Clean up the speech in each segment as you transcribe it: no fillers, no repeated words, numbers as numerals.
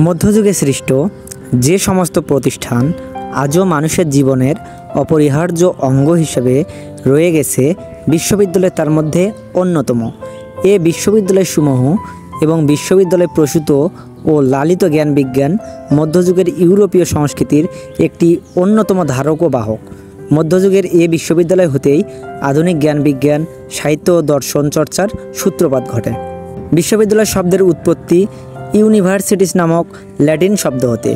মধ্যযুগে সৃষ্ট যে সমস্ত প্রতিষ্ঠান আজও মানুষের জীবনের অপরিহার্য অঙ্গ হিসেবে রয়ে গেছে, বিশ্ববিদ্যালয় তার মধ্যে অন্যতম। এ বিশ্ববিদ্যালয়সমূহ এবং বিশ্ববিদ্যালয় প্রসূত ও লালিত জ্ঞান বিজ্ঞান মধ্যযুগের ইউরোপীয় সংস্কৃতির একটি অন্যতম ধারক ও বাহক। মধ্যযুগের এ বিশ্ববিদ্যালয় হতেই আধুনিক জ্ঞান বিজ্ঞান, সাহিত্য ও দর্শন চর্চার সূত্রপাত ঘটে। বিশ্ববিদ্যালয় শব্দের উৎপত্তি ইউনিভার্সিটিস নামক ল্যাটিন শব্দ হতে,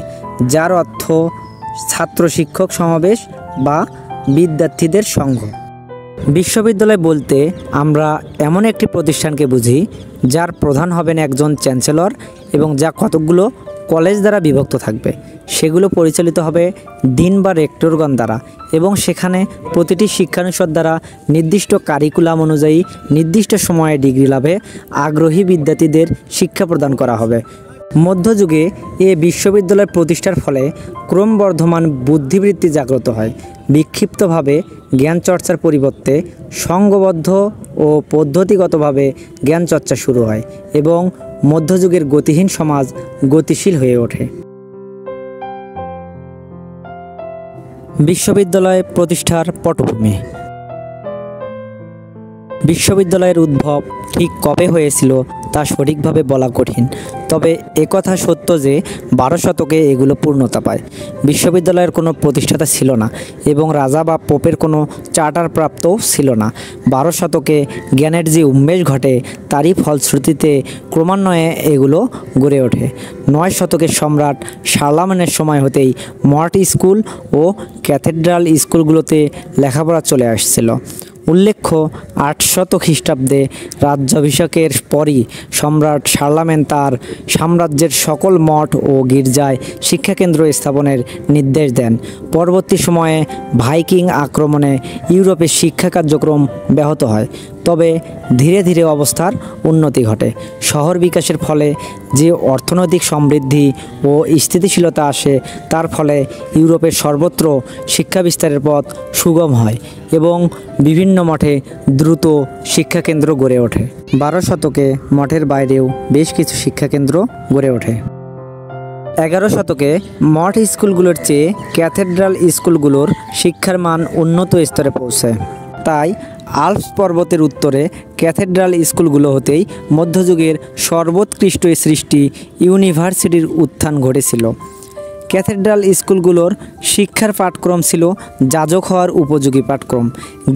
যার অর্থ ছাত্র শিক্ষক সমাবেশ বা বিদ্যার্থীদের সংঘ। বিশ্ববিদ্যালয় বলতে আমরা এমন একটি প্রতিষ্ঠানকে বুঝি যার প্রধান হবেন একজন চ্যান্সেলর এবং যা কতকগুলো কলেজ দ্বারা বিভক্ত থাকবে। সেগুলো পরিচালিত হবে ডিন বা রেক্টরগণ দ্বারা এবং সেখানে প্রতিটি শিক্ষানুষদ দ্বারা নির্দিষ্ট কারিকুলাম অনুযায়ী নির্দিষ্ট সময়ে ডিগ্রি লাভে আগ্রহী বিদ্যার্থীদের শিক্ষা প্রদান করা হবে। মধ্যযুগে এ বিশ্ববিদ্যালয় প্রতিষ্ঠার ফলে ক্রমবর্ধমান বুদ্ধিবৃত্তি জাগ্রত হয়। বিক্ষিপ্তভাবে জ্ঞান চর্চার পরিবর্তে সংঘবদ্ধ ও পদ্ধতিগতভাবে জ্ঞান চর্চা শুরু হয় এবং মধ্যযুগের গতিহীন সমাজ গতিশীল হয়ে ওঠে। বিশ্ববিদ্যালয় প্রতিষ্ঠার পটভূমি। বিশ্ববিদ্যালয়ের উদ্ভব ঠিক কবে হয়েছিল তা সঠিকভাবে বলা কঠিন, তবে একথা সত্য যে 12 শতকে এগুলো পূর্ণতা পায়। বিশ্ববিদ্যালয়ের কোনো প্রতিষ্ঠাতা ছিল না এবং রাজা বা পোপের কোনো চার্টার প্রাপ্তও ছিল না। 12 শতকে জ্ঞানের যে উন্মেষ ঘটে তারই ফলশ্রুতিতে ক্রমান্বয়ে এগুলো গড়ে ওঠে। 9 শতকের সম্রাট শার্লামেনের সময় হতেই মঠ স্কুল ও ক্যাথেড্রাল স্কুলগুলোতে লেখাপড়া চলে আসছিল। উল্লেখ্য 800 খ্রিস্টাব্দে রাজ্যাভিষেকের পরই সম্রাট শার্লামেন তার সাম্রাজ্যের সকল মঠ ও গির্জায় শিক্ষাকেন্দ্র স্থাপনের নির্দেশ দেন। পরবর্তী সময়ে ভাইকিং আক্রমণে ইউরোপের শিক্ষা কার্যক্রম ব্যাহত হয়, তবে ধীরে ধীরে অবস্থার উন্নতি ঘটে। শহর বিকাশের ফলে যে অর্থনৈতিক সমৃদ্ধি ও স্থিতিশীলতা আসে তার ফলে ইউরোপের সর্বত্র শিক্ষা বিস্তারের পথ সুগম হয় এবং বিভিন্ন মঠে দ্রুত শিক্ষাকেন্দ্র গড়ে ওঠে। 12 শতকে মঠের বাইরেও বেশ কিছু শিক্ষাকেন্দ্র গড়ে ওঠে। 11 শতকে মঠ স্কুলগুলোর চেয়ে ক্যাথেড্রাল স্কুলগুলোর শিক্ষার মান উন্নত স্তরে পৌঁছায়। তাই আল্পস পর্বতের উত্তরে ক্যাথেড্রাল স্কুলগুলো হতেই মধ্যযুগের সর্বোৎকৃষ্ট সৃষ্টি ইউনিভার্সিটির উত্থান ঘটেছিল। ক্যাথেড্রাল স্কুলগুলোর শিক্ষার পাঠক্রম ছিল যাজক হওয়ার উপযোগী পাঠক্রম।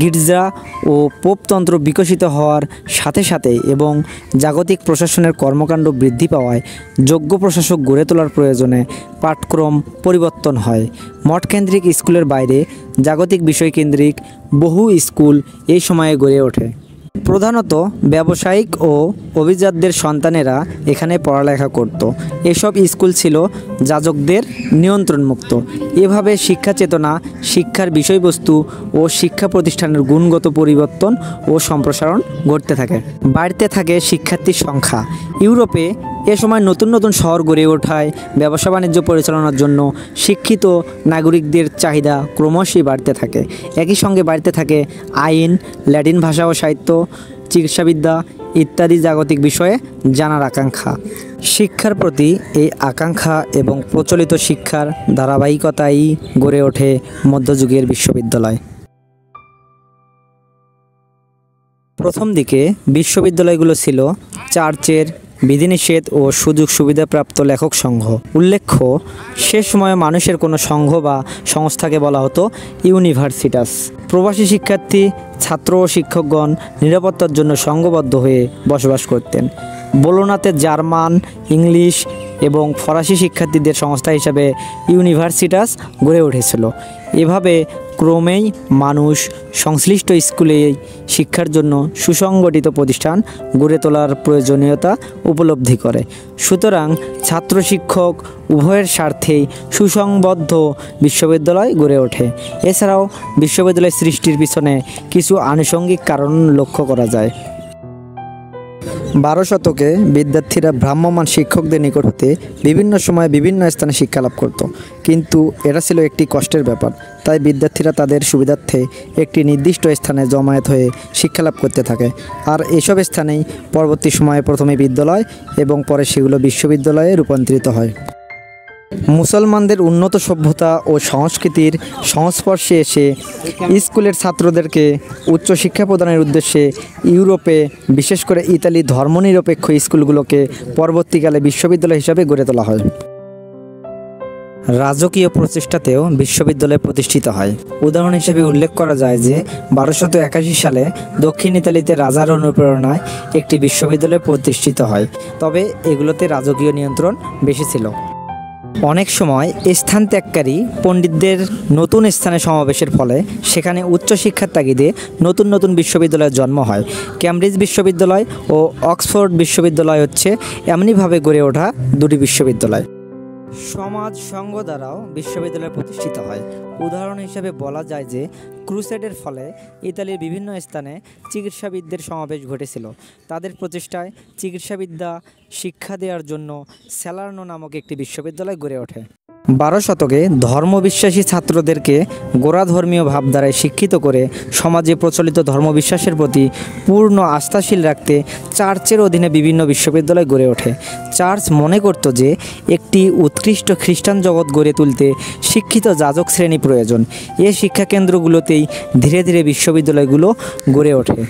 গির্জা ও পোপতন্ত্র বিকশিত হওয়ার সাথে সাথে এবং জাগতিক প্রশাসনের কর্মকাণ্ড বৃদ্ধি পাওয়ায় যোগ্য প্রশাসক গড়ে তোলার প্রয়োজনে পাঠক্রম পরিবর্তন হয়। মঠকেন্দ্রিক স্কুলের বাইরে জাগতিক বিষয়কেন্দ্রিক বহু স্কুল এই সময়ে গড়ে ওঠে। প্রধানত ব্যবসায়িক ও অভিজাতদের সন্তানেরা এখানে পড়ালেখা করত। এসব স্কুল ছিল যাজকদের নিয়ন্ত্রণমুক্ত। এভাবে শিক্ষা চেতনা, শিক্ষার বিষয়বস্তু ও শিক্ষা প্রতিষ্ঠানের গুণগত পরিবর্তন ও সম্প্রসারণ ঘটতে থাকে। বাড়তে থাকে শিক্ষার্থীর সংখ্যা। ইউরোপে এ সময় নতুন নতুন শহর গড়ে ওঠায় ব্যবসা বাণিজ্য পরিচালনার জন্য শিক্ষিত নাগরিকদের চাহিদা ক্রমশই বাড়তে থাকে। একই সঙ্গে বাড়তে থাকে আইন, ল্যাটিন ভাষা ও সাহিত্য, চিকিৎসাবিদ্যা ইত্যাদি জাগতিক বিষয়ে জানার আকাঙ্ক্ষা। শিক্ষার প্রতি এই আকাঙ্ক্ষা এবং প্রচলিত শিক্ষার ধারাবাহিকতাই গড়ে ওঠে মধ্যযুগের বিশ্ববিদ্যালয়। প্রথম দিকে বিশ্ববিদ্যালয়গুলো ছিল চার্চের বিধিনিষেধ ও সুযোগ সুবিধাপ্রাপ্ত লেখক সংঘ। উল্লেখ্য, সে সময়ে মানুষের কোনো সংঘ বা সংস্থাকে বলা হতো ইউনিভার্সিটাস। প্রবাসী শিক্ষার্থী, ছাত্র ও শিক্ষকগণ নিরাপত্তার জন্য সংঘবদ্ধ হয়ে বসবাস করতেন। বোলোনাতে জার্মান, ইংলিশ এবং ফরাসি শিক্ষার্থীদের সংস্থা হিসাবে ইউনিভার্সিটাস গড়ে উঠেছিল। এভাবে ক্রমেই মানুষ সংশ্লিষ্ট স্কুলে শিক্ষার জন্য সুসংগঠিত প্রতিষ্ঠান গড়ে তোলার প্রয়োজনীয়তা উপলব্ধি করে। সুতরাং ছাত্র শিক্ষক উভয়ের স্বার্থেই সুসংবদ্ধ বিশ্ববিদ্যালয় গড়ে ওঠে। এছাড়াও বিশ্ববিদ্যালয় সৃষ্টির পিছনে কিছু আনুষঙ্গিক কারণ লক্ষ্য করা যায়। 12 শতকে বিদ্যার্থীরা ভ্রাম্যমাণ শিক্ষকদের নিকট হতে বিভিন্ন সময়ে বিভিন্ন স্থানে শিক্ষা লাভ করত, কিন্তু এটা ছিল একটি কষ্টের ব্যাপার। তাই বিদ্যার্থীরা তাদের সুবিধার্থে একটি নির্দিষ্ট স্থানে জমায়েত হয়ে শিক্ষা লাভ করতে থাকে। আর এসব স্থানেই পরবর্তী সময়ে প্রথমে বিদ্যালয় এবং পরে সেগুলো বিশ্ববিদ্যালয়ে রূপান্তরিত হয়। মুসলমানদের উন্নত সভ্যতা ও সংস্কৃতির সংস্পর্শে এসে স্কুলের ছাত্রদেরকে উচ্চশিক্ষা প্রদানের উদ্দেশ্যে ইউরোপে, বিশেষ করে ইতালি ধর্মনিরপেক্ষ স্কুলগুলোকে পরবর্তীকালে বিশ্ববিদ্যালয় হিসাবে গড়ে তোলা হয়। রাজকীয় প্রচেষ্টাতেও বিশ্ববিদ্যালয় প্রতিষ্ঠিত হয়। উদাহরণ হিসেবে উল্লেখ করা যায় যে 1281 সালে দক্ষিণ ইতালিতে রাজার অনুপ্রেরণায় একটি বিশ্ববিদ্যালয় প্রতিষ্ঠিত হয়, তবে এগুলোতে রাজকীয় নিয়ন্ত্রণ বেশি ছিল। অনেক সময় স্থান ত্যাগকারী পণ্ডিতদের নতুন স্থানে সমাবেশের ফলে সেখানে উচ্চশিক্ষার তাগিদে নতুন নতুন বিশ্ববিদ্যালয়ের জন্ম হয়। ক্যামব্রিজ বিশ্ববিদ্যালয় ও অক্সফোর্ড বিশ্ববিদ্যালয় হচ্ছে এমনিভাবে গড়ে ওঠা দুটি বিশ্ববিদ্যালয়। সমাজ সংঘ দ্বারাও বিশ্ববিদ্যালয় প্রতিষ্ঠিত হয়। উদাহরণ হিসেবে বলা যায় যে ক্রুসেডের ফলে ইতালির বিভিন্ন স্থানে চিকিৎসাবিদদের সমাবেশ ঘটেছিল। তাদের প্রচেষ্টায় চিকিৎসাবিদ্যা শিক্ষা দেওয়ার জন্য স্যালার্নো নামক একটি বিশ্ববিদ্যালয় গড়ে ওঠে। 12 শতকে ধর্মবিশ্বাসী ছাত্রদেরকে গোঁড়া ধর্মীয় ভাবধারায় শিক্ষিত করে সমাজে প্রচলিত ধর্মবিশ্বাসের প্রতি পূর্ণ আস্থাশীল রাখতে চার্চের অধীনে বিভিন্ন বিশ্ববিদ্যালয় গড়ে ওঠে। চার্চ মনে করত যে একটি উৎকৃষ্ট খ্রিস্টান জগৎ গড়ে তুলতে শিক্ষিত যাজক শ্রেণী প্রয়োজন। এই শিক্ষাকেন্দ্রগুলোতেই ধীরে ধীরে বিশ্ববিদ্যালয়গুলো গড়ে ওঠে।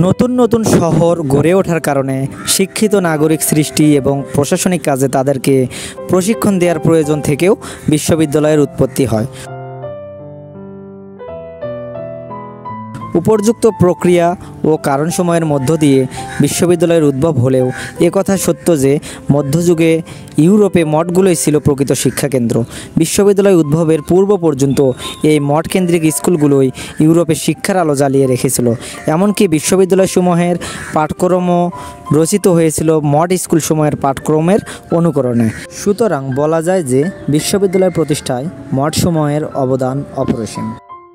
নতুন নতুন শহর গড়ে ওঠার কারণে শিক্ষিত নাগরিক সৃষ্টি এবং প্রশাসনিক কাজে তাদেরকে প্রশিক্ষণ দেওয়ার প্রয়োজন থেকেও বিশ্ববিদ্যালয়ের উৎপত্তি হয়। উপর্যুক্ত প্রক্রিয়া ও কারণসমূহের মধ্য দিয়ে বিশ্ববিদ্যালয়ের উদ্ভব হলেও একথা সত্য যে মধ্যযুগে ইউরোপে মঠগুলোই ছিল প্রকৃত শিক্ষাকেন্দ্র। বিশ্ববিদ্যালয় উদ্ভবের পূর্ব পর্যন্ত এই মঠকেন্দ্রিক স্কুলগুলোই ইউরোপে শিক্ষার আলো জ্বালিয়ে রেখেছিল। এমনকি বিশ্ববিদ্যালয়সমূহের পাঠক্রমও রচিত হয়েছিল মঠ স্কুলসমূহের পাঠক্রমের অনুকরণে। সুতরাং বলা যায় যে বিশ্ববিদ্যালয় প্রতিষ্ঠায় মঠসমূহের অবদান অপরিসীম।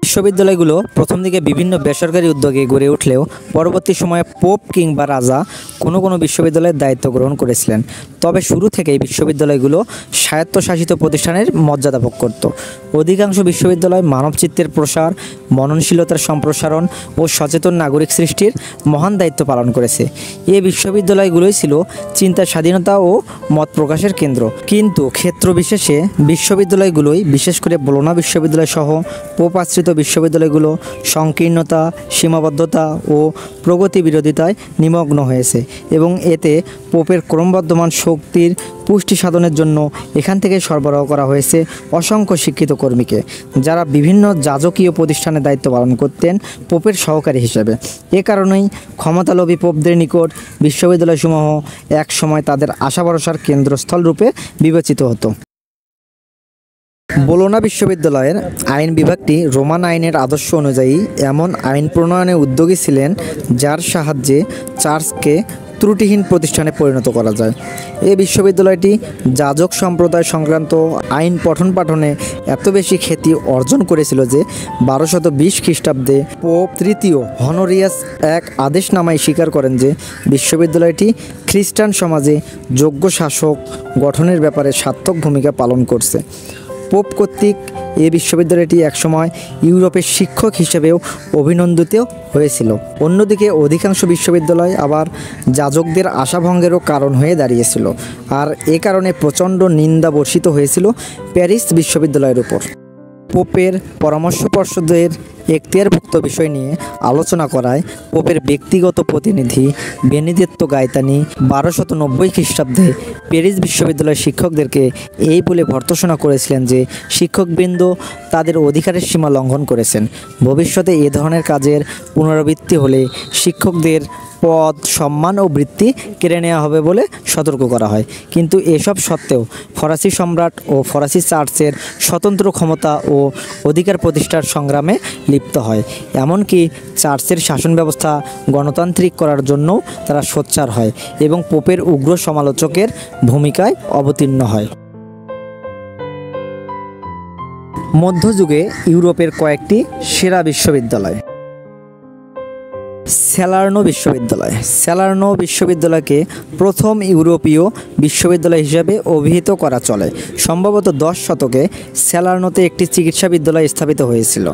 বিশ্ববিদ্যালয়গুলো প্রথম দিকে বিভিন্ন বেসরকারি উদ্যোগে গড়ে উঠলেও পরবর্তী সময়ে পোপ কিংবা রাজা কোনো কোনো বিশ্ববিদ্যালয়ের দায়িত্ব গ্রহণ করেছিলেন। তবে শুরু থেকেই বিশ্ববিদ্যালয়গুলো স্বায়ত্তশাসিত প্রতিষ্ঠানের মর্যাদা ভোগ করত। অধিকাংশ বিশ্ববিদ্যালয় মানবচিত্তের প্রসার, মননশীলতার সম্প্রসারণ ও সচেতন নাগরিক সৃষ্টির মহান দায়িত্ব পালন করেছে। এই বিশ্ববিদ্যালয়গুলোই ছিল চিন্তার স্বাধীনতা ও মত প্রকাশের কেন্দ্র। কিন্তু ক্ষেত্র বিশেষে বিশ্ববিদ্যালয়গুলোই, বিশেষ করে বোলোনা বিশ্ববিদ্যালয় সহ পোপ আশ্রিত বিশ্ববিদ্যালয়গুলো সংকীর্ণতা, সীমাবদ্ধতা ও প্রগতি বিরোধিতায় নিমগ্ন হয়েছে এবং এতে পোপের ক্রমবর্ধমান শক্তির পুষ্টি সাধনের জন্য এখান থেকে সরবরাহ করা হয়েছে অসংখ্য শিক্ষিত কর্মীকে, যারা বিভিন্ন যাজকীয় প্রতিষ্ঠানে দায়িত্ব পালন করতেন পোপের সহকারী হিসেবে। এ কারণেই ক্ষমতালোভী পোপদের নিকট বিশ্ববিদ্যালয়সমূহ এক সময় তাদের আশা ভরসার কেন্দ্রস্থল রূপে বিবেচিত হতো। বোলোনা বিশ্ববিদ্যালয়ের আইন বিভাগটি রোমান আইনের আদর্শ অনুযায়ী এমন আইন প্রণয়নে উদ্যোগী ছিলেন যার সাহায্যে চার্চকে ত্রুটিহীন প্রতিষ্ঠানে পরিণত করা যায়। এই বিশ্ববিদ্যালয়টি যাজক সম্প্রদায় সংক্রান্ত আইন পঠন পাঠনে এত বেশি খ্যাতি অর্জন করেছিল যে 1220 খ্রিস্টাব্দে পোপ তৃতীয় হনোরিয়াস এক আদেশনামায় স্বীকার করেন যে বিশ্ববিদ্যালয়টি খ্রিস্টান সমাজে যোগ্য শাসক গঠনের ব্যাপারে সার্থক ভূমিকা পালন করছে। পোপ কর্তৃক এই বিশ্ববিদ্যালয়টি একসময় ইউরোপের শিক্ষক হিসেবেও অভিনন্দিত হয়েছিল। অন্যদিকে অধিকাংশ বিশ্ববিদ্যালয় আবার যাজকদের আশাভঙ্গেরও কারণ হয়ে দাঁড়িয়েছিল, আর এ কারণে প্রচণ্ড নিন্দা বর্ষিত হয়েছিল প্যারিস বিশ্ববিদ্যালয়ের উপর। পোপের পরামর্শ পর্ষদের এখতিয়ারভুক্ত বিষয় নিয়ে আলোচনা করায় পোপের ব্যক্তিগত প্রতিনিধি বেনিদেত্তো গাইতানি 1290 খ্রিস্টাব্দে প্যারিস বিশ্ববিদ্যালয়ের শিক্ষকদেরকে এই বলে ভর্ৎসনা করেছিলেন যে শিক্ষকবৃন্দ তাদের অধিকারের সীমা লঙ্ঘন করেছেন। ভবিষ্যতে এ ধরনের কাজের পুনরাবৃত্তি হলে শিক্ষকদের পদ, সম্মান ও বৃত্তি কেড়ে নেওয়া হবে বলে সতর্ক করা হয়। কিন্তু এসব সত্ত্বেও ফরাসি সম্রাট ও ফরাসি চার্চের স্বতন্ত্র ক্ষমতা ও অধিকার প্রতিষ্ঠার সংগ্রামে লিপ্ত হয়। এমনকি চার্চের শাসন ব্যবস্থা গণতান্ত্রিক করার জন্য তারা সোচ্চার হয় এবং পোপের উগ্র সমালোচকের ভূমিকায় অবতীর্ণ হয়। মধ্যযুগে ইউরোপের কয়েকটি সেরা বিশ্ববিদ্যালয়। স্যালার্নো বিশ্ববিদ্যালয়। স্যালার্নো বিশ্ববিদ্যালয়কে প্রথম ইউরোপীয় বিশ্ববিদ্যালয় হিসাবে অভিহিত করা চলে। সম্ভবত 10 শতকে স্যালার্নোতে একটি চিকিৎসা বিদ্যালয় স্থাপিত হয়েছিল।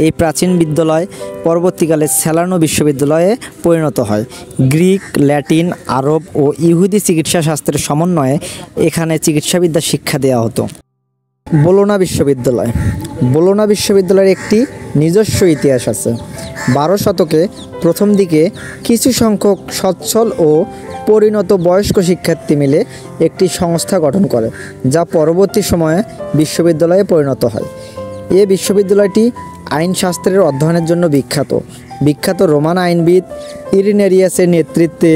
এই প্রাচীন বিদ্যালয় পরবর্তীকালে স্যালার্নো বিশ্ববিদ্যালয়ে পরিণত হয়। গ্রিক, ল্যাটিন, আরব ও ইহুদি চিকিৎসা শাস্ত্রের সমন্বয়ে এখানে চিকিৎসাবিদ্যা শিক্ষা দেওয়া হতো। বোলোনা বিশ্ববিদ্যালয়। বোলোনা বিশ্ববিদ্যালয়ের একটি নিজস্ব ইতিহাস আছে। 12 শতকে প্রথম দিকে কিছু সংখ্যক সচ্ছল ও পরিণত বয়স্ক শিক্ষার্থী মিলে একটি সংস্থা গঠন করে, যা পরবর্তী সময়ে বিশ্ববিদ্যালয়ে পরিণত হয়। এই বিশ্ববিদ্যালয়টি আইনশাস্ত্রের অধ্যয়নের জন্য বিখ্যাত রোমান আইনবিদ ইরিনেরিয়াসের নেতৃত্বে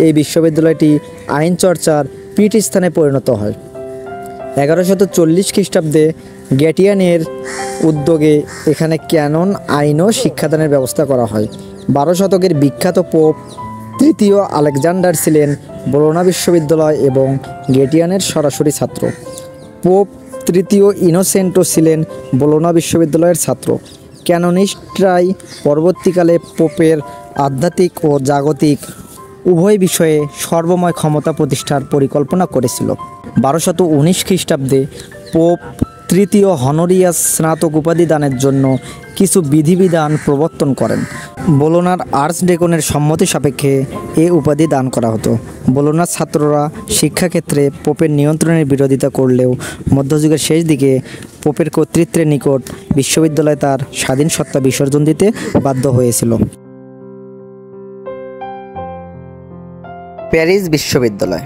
এই বিশ্ববিদ্যালয়টি আইন চর্চার পীঠস্থানে পরিণত হয়। 1140 খ্রিস্টাব্দে গ্যাটিয়ানের উদ্যোগে এখানে ক্যানন আইন ও শিক্ষাদানের ব্যবস্থা করা হয়। 12 শতকের বিখ্যাত পোপ তৃতীয় আলেকজান্ডার ছিলেন বোলোনা বিশ্ববিদ্যালয় এবং গ্যাটিয়ানের সরাসরি ছাত্র। পোপ তৃতীয় ইনোসেন্টও ছিলেন বোলোনা বিশ্ববিদ্যালয়ের ছাত্র। ক্যানোনিস্টরাই পরবর্তীকালে পোপের আধ্যাত্মিক ও জাগতিক উভয় বিষয়ে সর্বময় ক্ষমতা প্রতিষ্ঠার পরিকল্পনা করেছিল। 1219 খ্রিস্টাব্দে পোপ তৃতীয় হনোরিয়াস স্নাতক উপাধি দানের জন্য কিছু বিধিবিধান প্রবর্তন করেন। বোলোনার আর্চডেকনের সম্মতি সাপেক্ষে এ উপাধি দান করা হতো। বোলোনার ছাত্ররা শিক্ষাক্ষেত্রে পোপের নিয়ন্ত্রণের বিরোধিতা করলেও মধ্যযুগের শেষ দিকে পোপের কর্তৃত্বের নিকট বিশ্ববিদ্যালয় তার স্বাধীন সত্তা বিসর্জন দিতে বাধ্য হয়েছিল। প্যারিস বিশ্ববিদ্যালয়।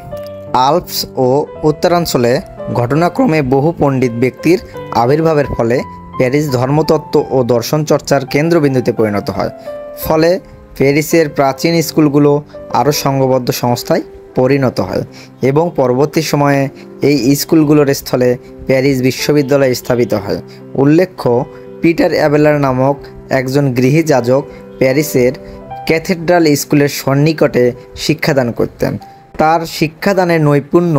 আল্পস ও উত্তরাঞ্চলে ঘটনাক্রমে বহু পণ্ডিত ব্যক্তির আবির্ভাবের ফলে প্যারিস ধর্মতত্ত্ব ও দর্শন চর্চার কেন্দ্রবিন্দুতে পরিণত হয়। ফলে প্যারিসের প্রাচীন স্কুলগুলো আরও সংঘবদ্ধ সংস্থায় পরিণত হয় এবং পরবর্তী সময়ে এই স্কুলগুলোর স্থলে প্যারিস বিশ্ববিদ্যালয় স্থাপিত হয়। উল্লেখ্য, পিটার অ্যাবেলার নামক একজন গৃহী যাজক প্যারিসের ক্যাথেড্রাল স্কুলের সন্নিকটে শিক্ষাদান করতেন। তার শিক্ষাদানের নৈপুণ্য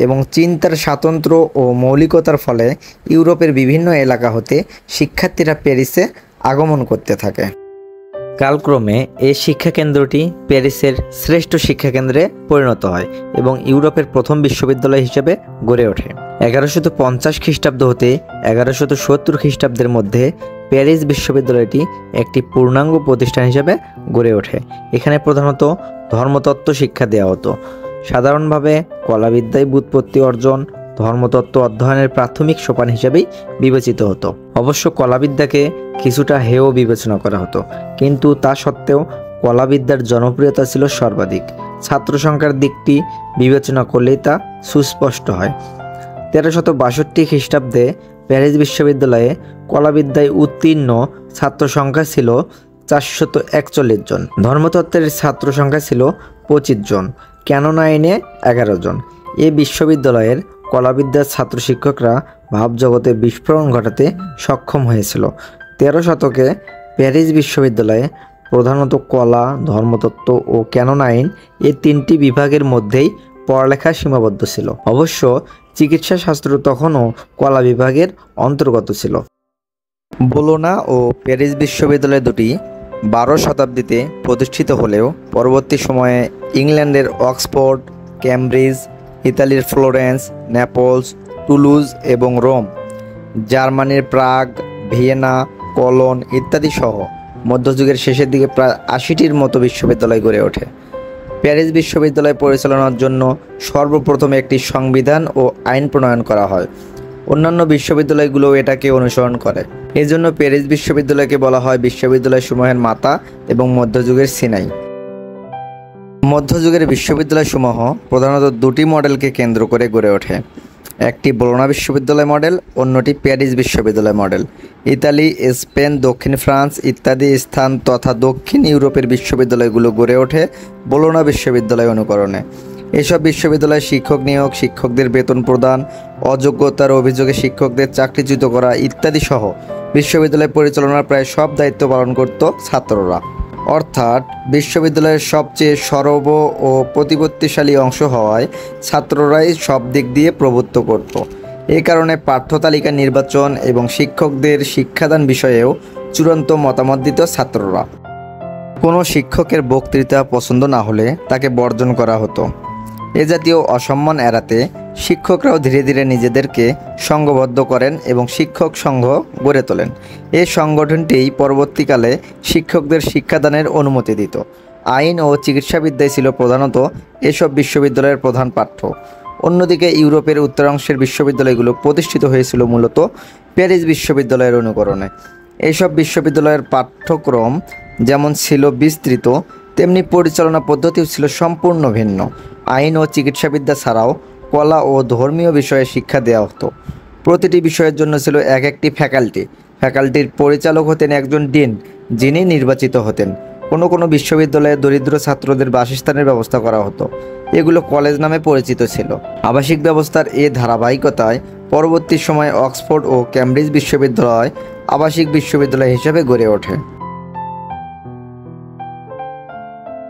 এবং চিন্তার স্বাতন্ত্র্য ও মৌলিকতার ফলে ইউরোপের বিভিন্ন এলাকা হতে শিক্ষার্থীরা প্যারিসে আগমন করতে থাকে। কালক্রমে এই শিক্ষাকেন্দ্রটি প্যারিসের শ্রেষ্ঠ শিক্ষাকেন্দ্রে পরিণত হয় এবং ইউরোপের প্রথম বিশ্ববিদ্যালয় হিসেবে গড়ে ওঠে। 1150 খ্রিস্টাব্দ হতে 1170 খ্রিস্টাব্দের মধ্যে প্যারিস বিশ্ববিদ্যালয়টি একটি পূর্ণাঙ্গ প্রতিষ্ঠান হিসেবে গড়ে ওঠে। এখানে প্রধানত ধর্মতত্ত্ব শিক্ষা দেওয়া হতো। সাধারণভাবে কলাবিদ্যায় ব্যুৎপত্তি অর্জন ধর্মতত্ত্ব অধ্যয়নের প্রাথমিক সোপান হিসেবেই বিবেচিত হতো। অবশ্য কলাবিদ্যাকে কিছুটা হেয় বিবেচনা করা হতো, কিন্তু তা সত্ত্বেও কলাবিদ্যার জনপ্রিয়তা ছিল সর্বাধিক। ছাত্র সংখ্যার দিকটি বিবেচনা করলেই তা সুস্পষ্ট হয়। 1362 খ্রিস্টাব্দে প্যারিস বিশ্ববিদ্যালয়ে কলাবিদ্যায় উত্তীর্ণ ছাত্র সংখ্যা ছিল 441 জন। ধর্মতত্ত্বের ছাত্র সংখ্যা ছিল 25 জন, ক্যানন আইনে 11 জন। এই বিশ্ববিদ্যালয়ের কলাবিদ্যার ছাত্র শিক্ষকরা ভাবজগতে বিস্ফোরণ ঘটাতে সক্ষম হয়েছিল। 13 শতকে প্যারিস বিশ্ববিদ্যালয়ে প্রধানত কলা, ধর্মতত্ত্ব ও ক্যানন আইন এই তিনটি বিভাগের মধ্যেই পড়ালেখা সীমাবদ্ধ ছিল। অবশ্য চিকিৎসা শাস্ত্র তখনও কলা বিভাগের অন্তর্গত ছিল। বোলোনা ও প্যারিস বিশ্ববিদ্যালয় দুটি 12 শতাব্দীতে প্রতিষ্ঠিত হলেও পরবর্তী সময়ে ইংল্যান্ডের অক্সফোর্ড, ক্যামব্রিজ, ইতালির ফ্লোরেন্স, নেপলস, টুলুজ এবং রোম, জার্মানির প্রাগ, ভিয়েনা, কলন ইত্যাদি সহ মধ্যযুগের শেষের দিকে প্রায় 80টির মতো বিশ্ববিদ্যালয় গড়ে ওঠে। প্যারিস বিশ্ববিদ্যালয় পরিচালনার জন্য সর্বপ্রথম একটি সংবিধান ও আইন প্রণয়ন করা হয়। অন্যান্য বিশ্ববিদ্যালয়গুলোও এটাকে অনুসরণ করে। এজন্য প্যারিস বিশ্ববিদ্যালয়কে বলা হয় বিশ্ববিদ্যালয়সমূহের মাতা এবং মধ্যযুগের সিনাই। মধ্যযুগের বিশ্ববিদ্যালয়সমূহ প্রধানত দুটি মডেলকে কেন্দ্র করে গড়ে ওঠে। একটি বোলোনা বিশ্ববিদ্যালয় মডেল, অন্যটি প্যারিস বিশ্ববিদ্যালয় মডেল। ইতালি, স্পেন, দক্ষিণ ফ্রান্স ইত্যাদি স্থান তথা দক্ষিণ ইউরোপের বিশ্ববিদ্যালয়গুলো গড়ে ওঠে বোলোনা বিশ্ববিদ্যালয় অনুকরণে। এসব বিশ্ববিদ্যালয়ে শিক্ষক নিয়োগ, শিক্ষকদের বেতন প্রদান, অযোগ্যতার অভিযোগে শিক্ষকদের চাকরিচ্যুত করা ইত্যাদি সহ বিশ্ববিদ্যালয় পরিচালনার প্রায় সব দায়িত্ব পালন করত ছাত্ররা। অর্থাৎ বিশ্ববিদ্যালয়ের সবচেয়ে সরব ও প্রতিপত্তিশালী অংশ হওয়ায় ছাত্ররাই সব দিক দিয়ে প্রভুত্ব করত। এই কারণে পাঠ্যতালিকা নির্বাচন এবং শিক্ষকদের শিক্ষাদান বিষয়েও চূড়ান্ত মতামত দিত ছাত্ররা। কোনো শিক্ষকের বক্তৃতা পছন্দ না হলে তাকে বর্জন করা হতো। এ জাতীয় অসম্মান এড়াতে শিক্ষকরাও ধীরে ধীরে নিজেদেরকে সংঘবদ্ধ করেন এবং শিক্ষক সংঘ গড়ে তোলেন। এই সংগঠনটিই পরবর্তীকালে শিক্ষকদের শিক্ষাদানের অনুমতি দিত। আইন ও চিকিৎসাবিদ্যায় ছিল প্রধানত এসব বিশ্ববিদ্যালয়ের প্রধান পাঠ্য। অন্যদিকে ইউরোপের উত্তরাংশের বিশ্ববিদ্যালয়গুলো প্রতিষ্ঠিত হয়েছিল মূলত প্যারিস বিশ্ববিদ্যালয়ের অনুকরণে। এইসব বিশ্ববিদ্যালয়ের পাঠ্যক্রম যেমন ছিল বিস্তৃত, তেমনি পরিচালনা পদ্ধতিও ছিল সম্পূর্ণ ভিন্ন। আইন ও চিকিৎসাবিদ্যা ছাড়াও কলা ও ধর্মীয় বিষয়ে শিক্ষা দেওয়া হতো। প্রতিটি বিষয়ের জন্য ছিল এক একটি ফ্যাকাল্টি। ফ্যাকাল্টির পরিচালক হতেন একজন ডিন, যিনি নির্বাচিত হতেন। কোনো কোনো বিশ্ববিদ্যালয়ে দরিদ্র ছাত্রদের বাসস্থানের ব্যবস্থা করা হতো। এগুলো কলেজ নামে পরিচিত ছিল। আবাসিক ব্যবস্থার এ ধারাবাহিকতায় পরবর্তী সময়ে অক্সফোর্ড ও ক্যামব্রিজ বিশ্ববিদ্যালয় আবাসিক বিশ্ববিদ্যালয় হিসেবে গড়ে ওঠে।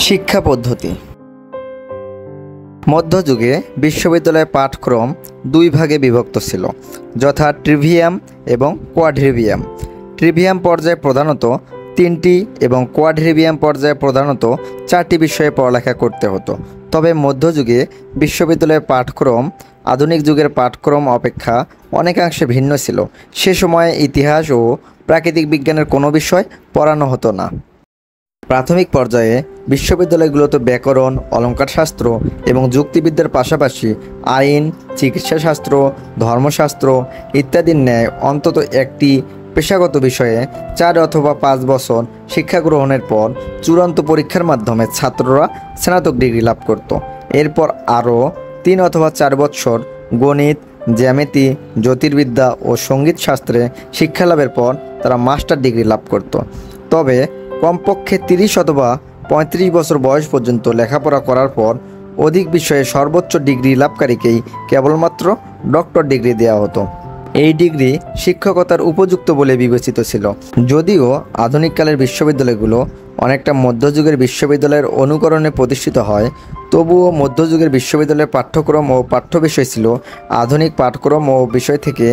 শিক্ষা পদ্ধতি। মধ্যযুগে বিশ্ববিদ্যালয়ের পাঠক্রম দুই ভাগে বিভক্ত ছিল, যথা ট্রিভিয়াম এবং কোয়াড্রিভিয়াম। ট্রিভিয়াম পর্যায়ে প্রধানত 3টি এবং কোয়াড্রিভিয়াম পর্যায়ে প্রধানত 4টি বিষয়ে পড়ালেখা করতে হতো। তবে মধ্যযুগে বিশ্ববিদ্যালয়ের পাঠক্রম আধুনিক যুগের পাঠক্রম অপেক্ষা অনেকাংশে ভিন্ন ছিল। সে সময়ে ইতিহাস ও প্রাকৃতিক বিজ্ঞানের কোনো বিষয় পড়ানো হতো না। প্রাথমিক পর্যায়ে বিশ্ববিদ্যালয়গুলোতে ব্যাকরণ, অলঙ্কারশাস্ত্র এবং যুক্তিবিদ্যার পাশাপাশি আইন, চিকিৎসাশাস্ত্র, ধর্মশাস্ত্র ইত্যাদির ন্যায় অন্তত একটি পেশাগত বিষয়ে 4 অথবা 5 বছর শিক্ষা গ্রহণের পর চূড়ান্ত পরীক্ষার মাধ্যমে ছাত্ররা স্নাতক ডিগ্রি লাভ করত। এরপর আরও 3 অথবা 4 বছর গণিত, জ্যামিতি, জ্যোতির্বিদ্যা ও সঙ্গীত শাস্ত্রে শিক্ষালাভের পর তারা মাস্টার ডিগ্রি লাভ করত। তবে কমপক্ষে 30 অথবা 35 বছর বয়স পর্যন্ত লেখাপড়া করার পর অধিক বিষয়ে সর্বোচ্চ ডিগ্রি লাভকারীকেই কেবলমাত্র ডক্টর ডিগ্রি দেওয়া হতো। এই ডিগ্রি শিক্ষকতার উপযুক্ত বলে বিবেচিত ছিল। যদিও আধুনিককালের বিশ্ববিদ্যালয়গুলো অনেকটা মধ্যযুগের বিশ্ববিদ্যালয়ের অনুকরণে প্রতিষ্ঠিত হয়, তবুও মধ্যযুগের বিশ্ববিদ্যালয়ের পাঠ্যক্রম ও পাঠ্যবিষয় ছিল আধুনিক পাঠক্রম ও বিষয় থেকে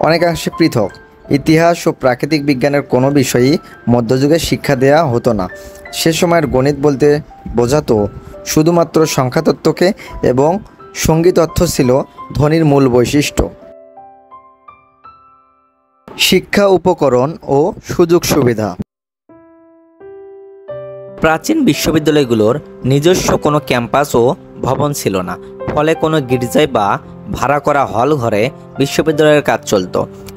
অনেকাংশে পৃথক। ইতিহাস ও প্রাকৃতিক বিজ্ঞানের কোনো বিষয়ই মধ্যযুগে শিক্ষা দেওয়া হতো না। সে সময়ের গণিত বলতে বোঝাতো শুধুমাত্র সংখ্যাতত্ত্বকে, এবং সঙ্গীতত্ত্ব ছিল ধ্বনির মূল বৈশিষ্ট্য। শিক্ষা উপকরণ ও সুযোগ সুবিধা। প্রাচীন বিশ্ববিদ্যালয়গুলোর নিজস্ব কোনো ক্যাম্পাস ও ভবন ছিল না, ফলে কোনো গির্জায় বা ভাড়া করা হল ঘরে বিশ্ববিদ্যালয়ের কাজ চলত।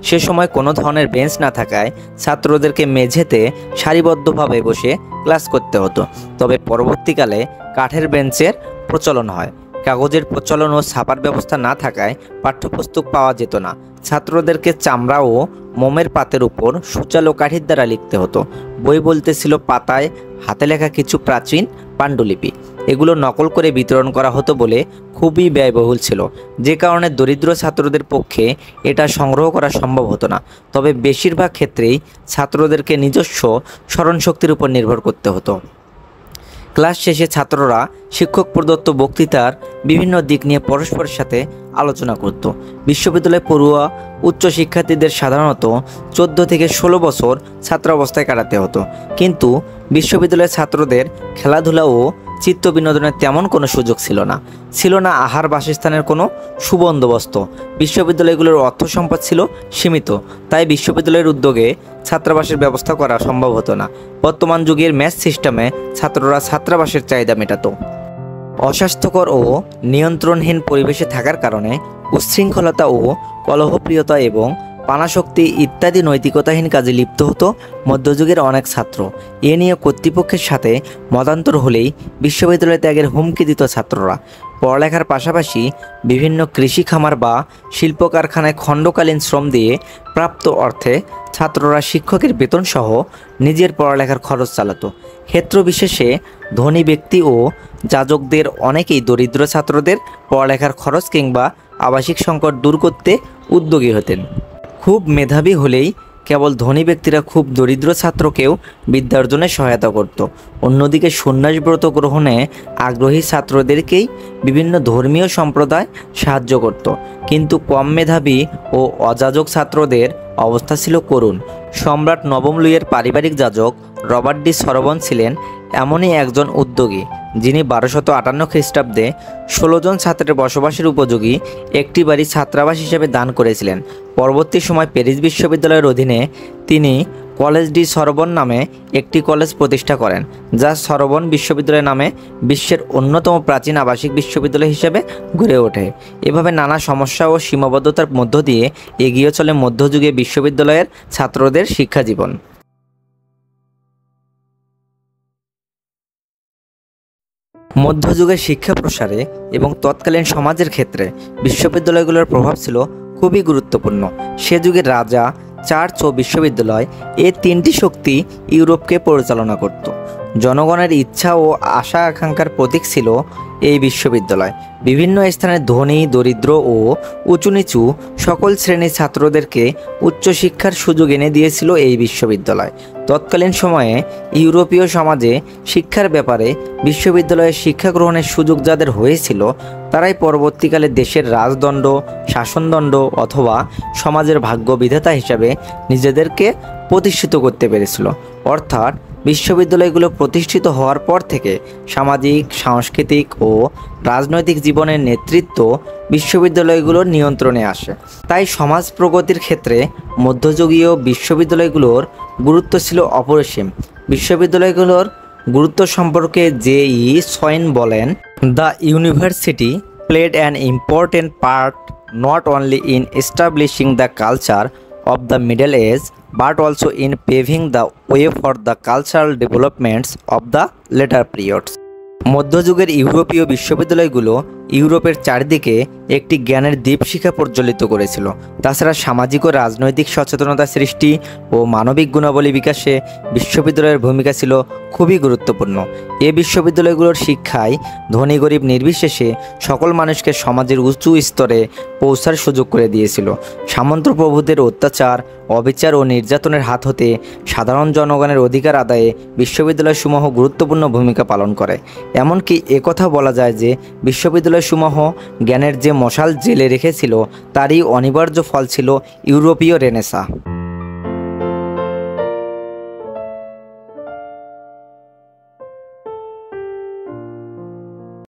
সে সময় কোনো ধরনের বেঞ্চ না থাকায় ছাত্রদেরকে মেঝেতে সারিবদ্ধভাবে বসে ক্লাস করতে হতো। তবে পরবর্তীকালে কাঠের বেঞ্চের প্রচলন হয়। কাগজের প্রচলন ও ছাপার ব্যবস্থা না থাকায় পাঠ্যপুস্তক পাওয়া যেত না। ছাত্রদেরকে চামড়া ও মোমের পাতের উপর সূচালো কাঠির দ্বারা লিখতে হতো। বই বলতে ছিল পাতায় হাতে লেখা কিছু প্রাচীন পাণ্ডুলিপি। এগুলো নকল করে বিতরণ করা হতো বলে খুবই ব্যয়বহুল ছিল, যে কারণে দরিদ্র ছাত্রদের পক্ষে এটা সংগ্রহ করা সম্ভব হতো না। তবে বেশিরভাগ ক্ষেত্রেই ছাত্রদেরকে নিজস্ব স্মরণশক্তির উপর নির্ভর করতে হতো। ক্লাস শেষে ছাত্ররা শিক্ষক প্রদত্ত বক্তৃতার বিভিন্ন দিক নিয়ে পরস্পরের সাথে আলোচনা করত। বিশ্ববিদ্যালয় পড়ুয়া উচ্চ শিক্ষার্থীদের সাধারণত 14 থেকে 16 বছর ছাত্রাবস্থায় কাটাতে হতো, কিন্তু বিশ্ববিদ্যালয়ের ছাত্রদের খেলাধুলা ও চিত্ত বিনোদনের তেমন কোনো সুযোগ ছিল না। ছিল না আহার বাসস্থানের কোনো সুবন্দোবস্ত। বিশ্ববিদ্যালয়গুলোর অর্থ সম্পদ ছিল সীমিত, তাই বিশ্ববিদ্যালয়ের উদ্যোগে ছাত্রাবাসের ব্যবস্থা করা সম্ভব হতো না। বর্তমান যুগের মেস সিস্টেমে ছাত্ররা ছাত্রাবাসের চাহিদা মেটাতো। অস্বাস্থ্যকর ও নিয়ন্ত্রণহীন পরিবেশে থাকার কারণে উচ্ছৃঙ্খলতা ও কলহপ্রিয়তা এবং পানাশক্তি ইত্যাদি নৈতিকতাহীন কাজে লিপ্ত হতো মধ্যযুগের অনেক ছাত্র। এ নিয়ে কর্তৃপক্ষের সাথে মতান্তর হলেই বিশ্ববিদ্যালয় ত্যাগের হুমকি দিত ছাত্ররা। পড়ালেখার পাশাপাশি বিভিন্ন কৃষি খামার বা শিল্প কারখানায় খণ্ডকালীন শ্রম দিয়ে প্রাপ্ত অর্থে ছাত্ররা শিক্ষকের বেতনসহ নিজের পড়ালেখার খরচ চালাতো। ক্ষেত্র বিশেষে ধনী ব্যক্তি ও যাজকদের অনেকেই দরিদ্র ছাত্রদের পড়ালেখার খরচ কিংবা আবাসিক সংকট দূর করতে উদ্যোগী হতেন। খুব মেধাবী হলেই কেবল ধনী ব্যক্তিরা খুব দরিদ্র ছাত্রকেও বিদ্যার্জনে সহায়তা করত। অন্যদিকে সন্ন্যাস ব্রত গ্রহণে আগ্রহী ছাত্রদেরকেই বিভিন্ন ধর্মীয় সম্প্রদায় সাহায্য করত। কিন্তু কম মেধাবী ও অযাজক ছাত্রদের অবস্থা ছিল করুণ। সম্রাট নবম লুইয়ের পারিবারিক যাজক রবার্ট ডি সরবন ছিলেন এমনই একজন উদ্যোগী, যিনি 1258 খ্রিস্টাব্দে 16 জন ছাত্রের বসবাসের উপযোগী একটি বাড়ি ছাত্রাবাস হিসেবে দান করেছিলেন। পরবর্তী সময় প্যারিস বিশ্ববিদ্যালয়ের অধীনে তিনি কলেজ ডি সরবন নামে একটি কলেজ প্রতিষ্ঠা করেন, যা সরবন বিশ্ববিদ্যালয় নামে বিশ্বের অন্যতম প্রাচীন আবাসিক বিশ্ববিদ্যালয় হিসেবে গড়ে ওঠে। এভাবে নানা সমস্যা ও সীমাবদ্ধতার মধ্য দিয়ে এগিয়ে চলে মধ্যযুগে বিশ্ববিদ্যালয়ের ছাত্রদের শিক্ষাজীবন। মধ্যযুগের শিক্ষা প্রসারে এবং তৎকালীন সমাজের ক্ষেত্রে বিশ্ববিদ্যালয়গুলোর প্রভাব ছিল খুবই গুরুত্বপূর্ণ। সে যুগের রাজা, চার্চ ও বিশ্ববিদ্যালয় এই তিনটি শক্তি ইউরোপকে পরিচালনা করত। জনগণের ইচ্ছা ও আশা আকাঙ্ক্ষার প্রতীক ছিল এই বিশ্ববিদ্যালয়। বিভিন্ন স্থানে ধনী, দরিদ্র ও উঁচু নিচু সকল শ্রেণীর ছাত্রদেরকে উচ্চশিক্ষার সুযোগ এনে দিয়েছিল এই বিশ্ববিদ্যালয়। তৎকালীন সময়ে ইউরোপীয় সমাজে শিক্ষার ব্যাপারে বিশ্ববিদ্যালয়ের শিক্ষা গ্রহণের সুযোগ যাদের হয়েছিল, তারাই পরবর্তীকালে দেশের রাজদণ্ড, শাসনদণ্ড অথবা সমাজের ভাগ্য বিধাতা হিসাবে নিজেদেরকে প্রতিষ্ঠিত করতে পেরেছিল। অর্থাৎ বিশ্ববিদ্যালয়গুলো প্রতিষ্ঠিত হওয়ার পর থেকে সামাজিক, সাংস্কৃতিক ও রাজনৈতিক জীবনের নেতৃত্ব বিশ্ববিদ্যালয়গুলোর নিয়ন্ত্রণে আসে। তাই সমাজ প্রগতির ক্ষেত্রে মধ্যযুগীয় বিশ্ববিদ্যালয়গুলোর গুরুত্ব ছিল অপরিসীম। বিশ্ববিদ্যালয়গুলোর গুরুত্ব সম্পর্কে জে.ই. সয়েন বলেন, the university played an important part not only in establishing the culture of the Middle Age but also in paving the way for the cultural developments of the later periods. মধ্যযুগের ইউরোপীয় বিশ্ববিদ্যালয়গুলো ইউরোপের চারদিকে একটি জ্ঞানের দীপশিখা প্রজ্বলিত করেছিল। তাছাড়া সামাজিক ও রাজনৈতিক সচেতনতা সৃষ্টি ও মানবিক গুণাবলী বিকাশে বিশ্ববিদ্যালয়ের ভূমিকা ছিল খুবই গুরুত্বপূর্ণ। এই বিশ্ববিদ্যালয়গুলোর শিক্ষায় ধনী গরিব নির্বিশেষে সকল মানুষকে সমাজের উঁচু স্তরে পৌঁছার সুযোগ করে দিয়েছিল। সামন্ত প্রভুদের অত্যাচার, অবিচার ও নির্যাতনের হাত হতে সাধারণ জনগণের অধিকার আদায়ে বিশ্ববিদ্যালয়সমূহ গুরুত্বপূর্ণ ভূমিকা পালন করে। এমনকি একথা বলা যায় যে বিশ্ববিদ্যালয়সমূহ জ্ঞানের যে মশাল জেলে রেখেছিল, তারই অনিবার্য ফল ছিল ইউরোপীয় রেনেসাঁ।